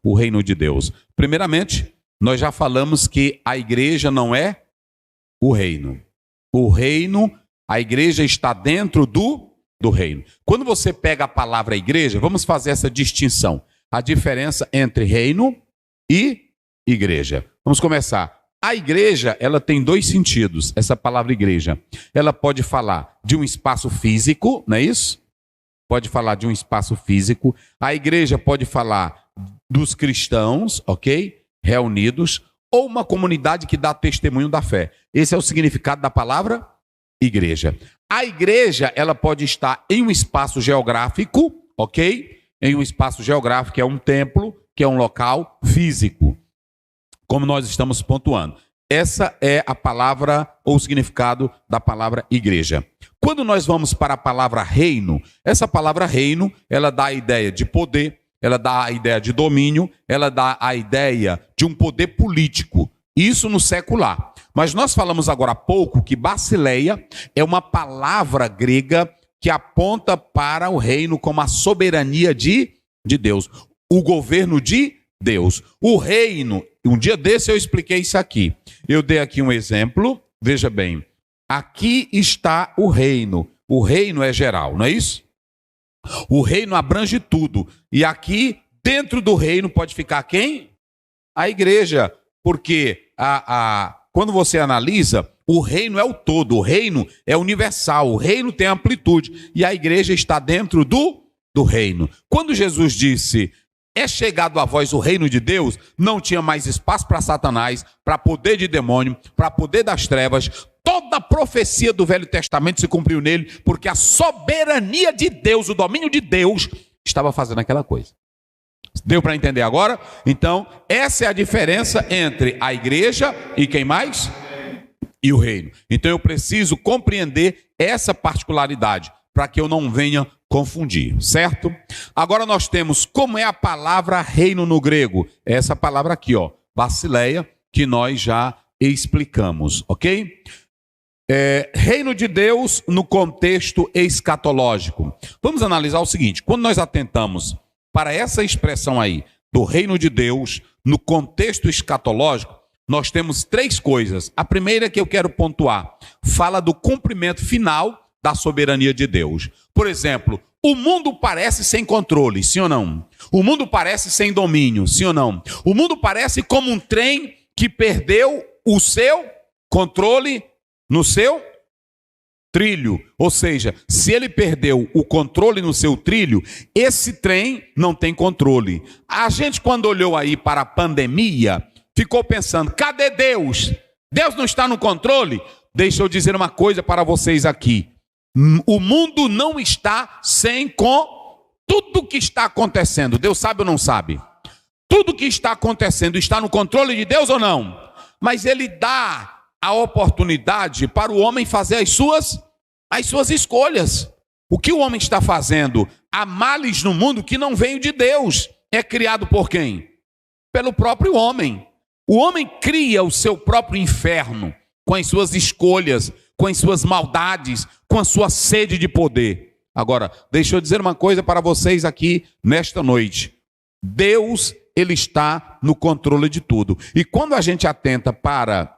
o reino de Deus? Primeiramente, nós já falamos que a igreja não é o reino. O reino, a igreja está dentro do reino. Quando você pega a palavra igreja, vamos fazer essa distinção. A diferença entre reino e igreja. Vamos começar. A igreja, ela tem dois sentidos, essa palavra igreja. Ela pode falar de um espaço físico, não é isso? Pode falar de um espaço físico. A igreja pode falar dos cristãos, ok? Reunidos, ou uma comunidade que dá testemunho da fé. Esse é o significado da palavra igreja. A igreja, ela pode estar em um espaço geográfico, ok? Em um espaço geográfico, que é um templo, que é um local físico, como nós estamos pontuando. Essa é a palavra ou o significado da palavra igreja. Quando nós vamos para a palavra reino, essa palavra reino, ela dá a ideia de poder, ela dá a ideia de domínio, ela dá a ideia de um poder político. Isso no secular. Mas nós falamos agora há pouco que basileia é uma palavra grega que aponta para o reino como a soberania de Deus, o governo de Deus. O reino, um dia desse eu expliquei isso aqui. Eu dei aqui um exemplo, veja bem. Aqui está o reino. O reino é geral, não é isso? O reino abrange tudo. E aqui, dentro do reino, pode ficar quem? A igreja. Porque quando você analisa, o reino é o todo. O reino é universal. O reino tem amplitude. E a igreja está dentro do reino. Quando Jesus disse: é chegado a vós o reino de Deus, não tinha mais espaço para Satanás, para poder de demônio, para poder das trevas. Toda a profecia do Velho Testamento se cumpriu nele, porque a soberania de Deus, o domínio de Deus, estava fazendo aquela coisa. Deu para entender agora? Então, essa é a diferença entre a igreja e quem mais? E o reino. Então, eu preciso compreender essa particularidade, para que eu não venha confundir, certo? Agora nós temos como é a palavra reino no grego. Essa palavra aqui, ó, basileia, que nós já explicamos, ok? Reino de Deus no contexto escatológico. Vamos analisar o seguinte: quando nós atentamos para essa expressão aí, do reino de Deus no contexto escatológico, nós temos três coisas. A primeira que eu quero pontuar, fala do cumprimento final da soberania de Deus. Por exemplo, o mundo parece sem controle, sim ou não? O mundo parece sem domínio, sim ou não? O mundo parece como um trem que perdeu o seu controle no seu trilho. Ou seja, se ele perdeu o controle no seu trilho, esse trem não tem controle. A gente, quando olhou aí para a pandemia, ficou pensando: cadê Deus? Deus não está no controle? Deixa eu dizer uma coisa para vocês aqui. O mundo não está sem tudo que está acontecendo. Deus sabe ou não sabe? Tudo que está acontecendo está no controle de Deus ou não? Mas ele dá a oportunidade para o homem fazer as suas escolhas. O que o homem está fazendo? Há males no mundo que não veio de Deus. É criado por quem? Pelo próprio homem. O homem cria o seu próprio inferno com as suas escolhas, com as suas maldades, com a sua sede de poder. Agora, deixa eu dizer uma coisa para vocês aqui nesta noite. Deus, ele está no controle de tudo. E quando a gente atenta para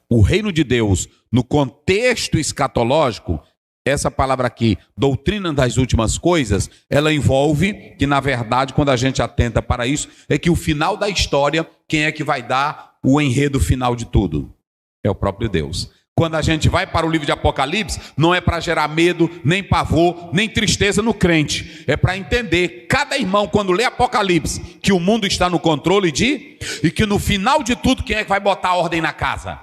o reino de Deus no contexto escatológico, essa palavra aqui, doutrina das últimas coisas, ela envolve que, na verdade, quando a gente atenta para isso, é que o final da história, quem é que vai dar o enredo final de tudo? É o próprio Deus. Quando a gente vai para o livro de Apocalipse, não é para gerar medo, nem pavor, nem tristeza no crente. É para entender, cada irmão, quando lê Apocalipse, que o mundo está no controle e que no final de tudo, quem é que vai botar ordem na casa?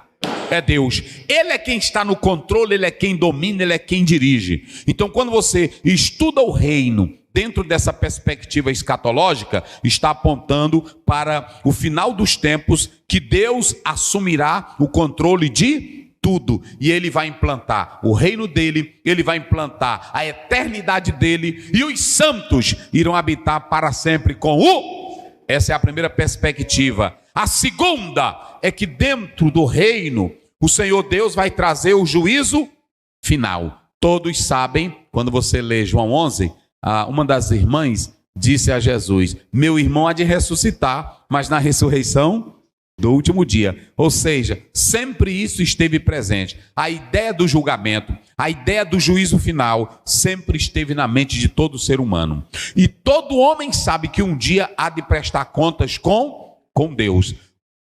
É Deus. Ele é quem está no controle, ele é quem domina, ele é quem dirige. Então, quando você estuda o reino dentro dessa perspectiva escatológica, está apontando para o final dos tempos, que Deus assumirá o controle de tudo, e ele vai implantar o reino dele, ele vai implantar a eternidade dele, e os santos irão habitar para sempre com o... Essa é a primeira perspectiva. A segunda é que dentro do reino, o Senhor Deus vai trazer o juízo final. Todos sabem, quando você lê João 11, uma das irmãs disse a Jesus: meu irmão há de ressuscitar, mas na ressurreição do último dia. Ou seja, sempre isso esteve presente. A ideia do julgamento, a ideia do juízo final, sempre esteve na mente de todo ser humano. E todo homem sabe que um dia há de prestar contas com Deus.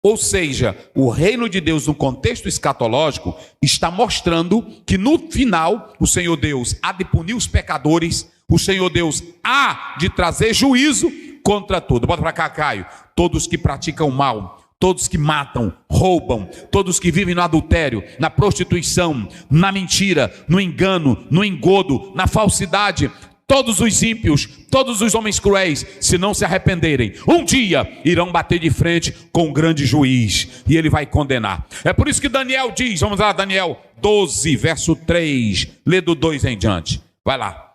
Ou seja, o reino de Deus no contexto escatológico está mostrando que no final o Senhor Deus há de punir os pecadores, o Senhor Deus há de trazer juízo contra tudo. Bota para cá, Caio. Todos que praticam mal, todos que matam, roubam, todos que vivem no adultério, na prostituição, na mentira, no engano, no engodo, na falsidade, todos os ímpios, todos os homens cruéis, se não se arrependerem, um dia irão bater de frente com um grande juiz, e ele vai condenar. É por isso que Daniel diz, vamos lá, Daniel 12, verso 3, lê do 2 em diante, vai lá.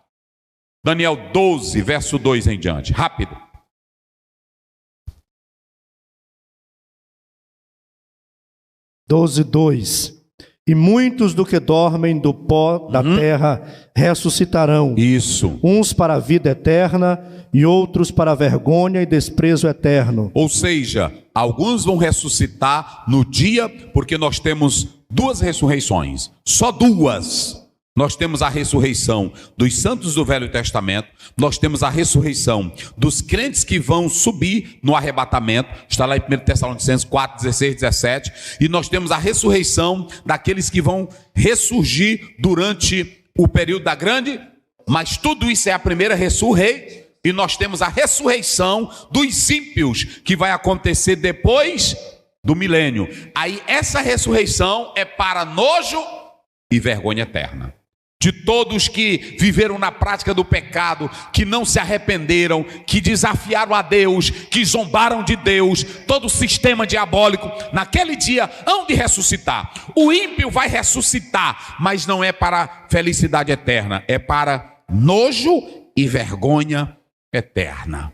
Daniel 12, verso 2 em diante, rápido. 12:2. E muitos do que dormem do pó da terra ressuscitarão. Isso. Uns para a vida eterna e outros para a vergonha e desprezo eterno. Ou seja, alguns vão ressuscitar no dia, porque nós temos duas ressurreições, só duas. Nós temos a ressurreição dos santos do Velho Testamento, nós temos a ressurreição dos crentes que vão subir no arrebatamento, está lá em 1 Tessalonicenses 4, 16, 17, e nós temos a ressurreição daqueles que vão ressurgir durante o período da grande, mas tudo isso é a primeira ressurreição, e nós temos a ressurreição dos ímpios, que vai acontecer depois do milênio. Aí essa ressurreição é para nojo e vergonha eterna. De todos que viveram na prática do pecado, que não se arrependeram, que desafiaram a Deus, que zombaram de Deus, todo o sistema diabólico, naquele dia hão de ressuscitar. O ímpio vai ressuscitar, mas não é para felicidade eterna, é para nojo e vergonha eterna.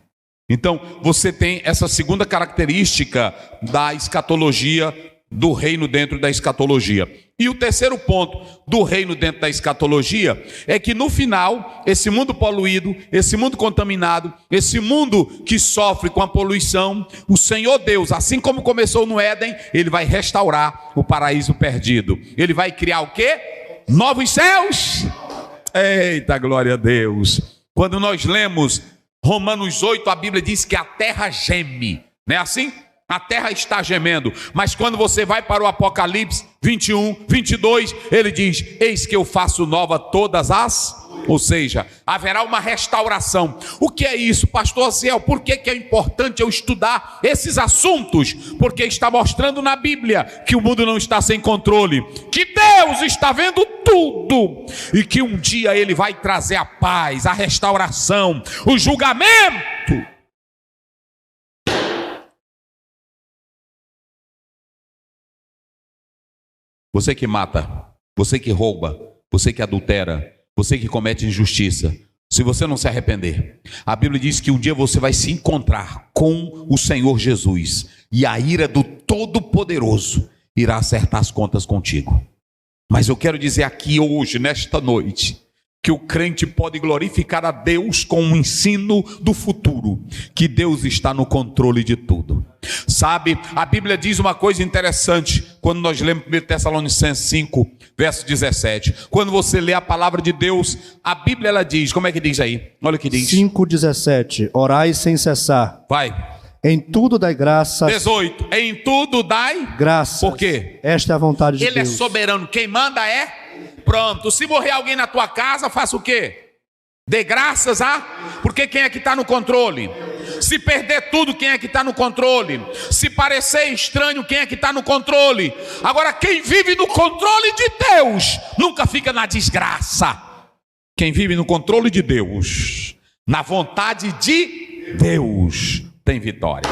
Então, você tem essa segunda característica da escatologia, do reino dentro da escatologia. E o terceiro ponto do reino dentro da escatologia é que no final, esse mundo poluído, esse mundo contaminado, esse mundo que sofre com a poluição, o Senhor Deus, assim como começou no Éden, Ele vai restaurar o paraíso perdido. Ele vai criar o quê? Novos céus. Eita, glória a Deus. Quando nós lemos Romanos 8, a Bíblia diz que a terra geme, não é assim? A terra está gemendo, mas quando você vai para o Apocalipse 21, 22, ele diz: eis que eu faço nova todas as... Ou seja, haverá uma restauração. O que é isso, pastor Aziel? Por que é importante eu estudar esses assuntos? Porque está mostrando na Bíblia que o mundo não está sem controle, que Deus está vendo tudo, e que um dia Ele vai trazer a paz, a restauração, o julgamento. Você que mata, você que rouba, você que adultera, você que comete injustiça, se você não se arrepender, a Bíblia diz que um dia você vai se encontrar com o Senhor Jesus, e a ira do Todo-Poderoso irá acertar as contas contigo. Mas eu quero dizer aqui hoje, nesta noite, que o crente pode glorificar a Deus com o ensino do futuro, que Deus está no controle de tudo. Sabe, a Bíblia diz uma coisa interessante, quando nós lemos 1 Tessalonicenses 5, verso 17. Quando você lê a palavra de Deus, a Bíblia ela diz, como é que diz aí? Olha o que diz. 5:17, orai sem cessar. Vai. Em tudo dai graças. 18, em tudo dai graças. Por quê? Esta é a vontade de Ele Deus. é soberano, quem manda é... Pronto, se morrer alguém na tua casa, faça o quê? Dê graças a... Porque quem é que está no controle? Se perder tudo, quem é que está no controle? Se parecer estranho, quem é que está no controle? Agora, quem vive no controle de Deus, nunca fica na desgraça. Quem vive no controle de Deus, na vontade de Deus, tem vitória.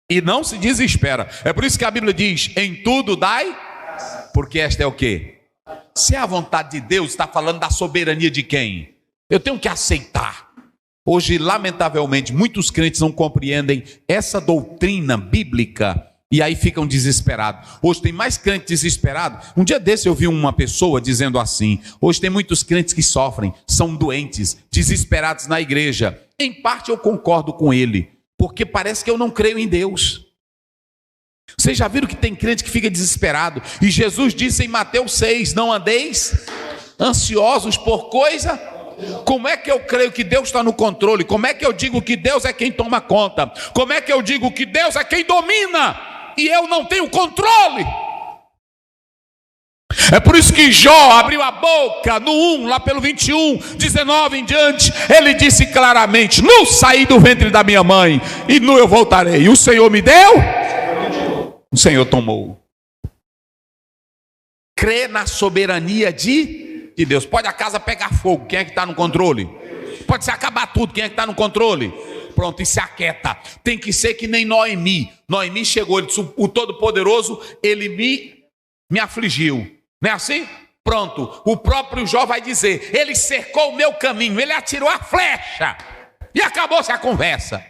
E não se desespera. É por isso que a Bíblia diz, em tudo dai... Porque esta é o quê? Se é a vontade de Deus, está falando da soberania de quem? Eu tenho que aceitar. Hoje, lamentavelmente, muitos crentes não compreendem essa doutrina bíblica e aí ficam desesperados. Hoje tem mais crente desesperado. Um dia desse eu vi uma pessoa dizendo assim: hoje tem muitos crentes que sofrem, são doentes, desesperados na igreja. Em parte eu concordo com ele, porque parece que eu não creio em Deus. Vocês já viram que tem crente que fica desesperado? E Jesus disse em Mateus 6, não andeis ansiosos por coisa. Como é que eu creio que Deus está no controle? Como é que eu digo que Deus é quem toma conta? Como é que eu digo que Deus é quem domina e eu não tenho controle? É por isso que Jó abriu a boca no 1, lá pelo 21, 19 em diante. Ele disse claramente: nu saí do ventre da minha mãe e nu eu voltarei. E o Senhor me deu, o Senhor tomou. Crê na soberania de Deus. Pode a casa pegar fogo, quem é que está no controle? Pode se acabar tudo, quem é que está no controle? Pronto, e se aquieta. Tem que ser que nem Noemi. Noemi chegou, ele disse: o Todo-Poderoso, ele me afligiu. Não é assim? Pronto, o próprio Jó vai dizer: ele cercou o meu caminho, ele atirou a flecha. E acabou-se a conversa.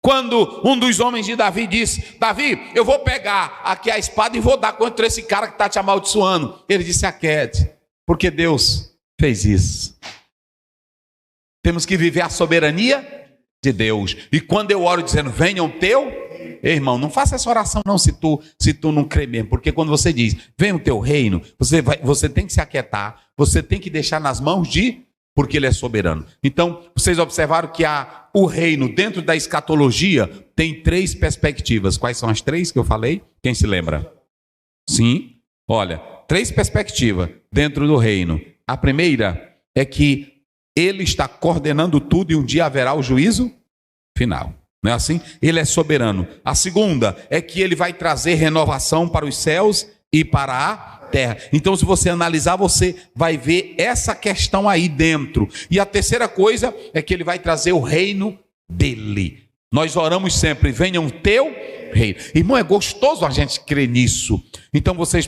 Quando um dos homens de Davi disse: Davi, eu vou pegar aqui a espada e vou dar contra esse cara que está te amaldiçoando. Ele disse: aquiete, porque Deus fez isso. Temos que viver a soberania de Deus. E quando eu oro dizendo: venha o teu, irmão, não faça essa oração não se tu não crê mesmo. Porque quando você diz: venha o teu reino, você tem que se aquietar, você tem que deixar nas mãos de... porque ele é soberano. Então, vocês observaram que o reino dentro da escatologia tem 3 perspectivas. Quais são as 3 que eu falei? Quem se lembra? Sim, olha, 3 perspectivas dentro do reino. A primeira é que ele está coordenando tudo e um dia haverá o juízo final. Não é assim? Ele é soberano. A segunda é que ele vai trazer renovação para os céus e para a terra. Então, se você analisar, você vai ver essa questão aí dentro. E a terceira coisa é que ele vai trazer o reino dele. Nós oramos sempre: venha o teu reino. Irmão, é gostoso a gente crer nisso. Então, vocês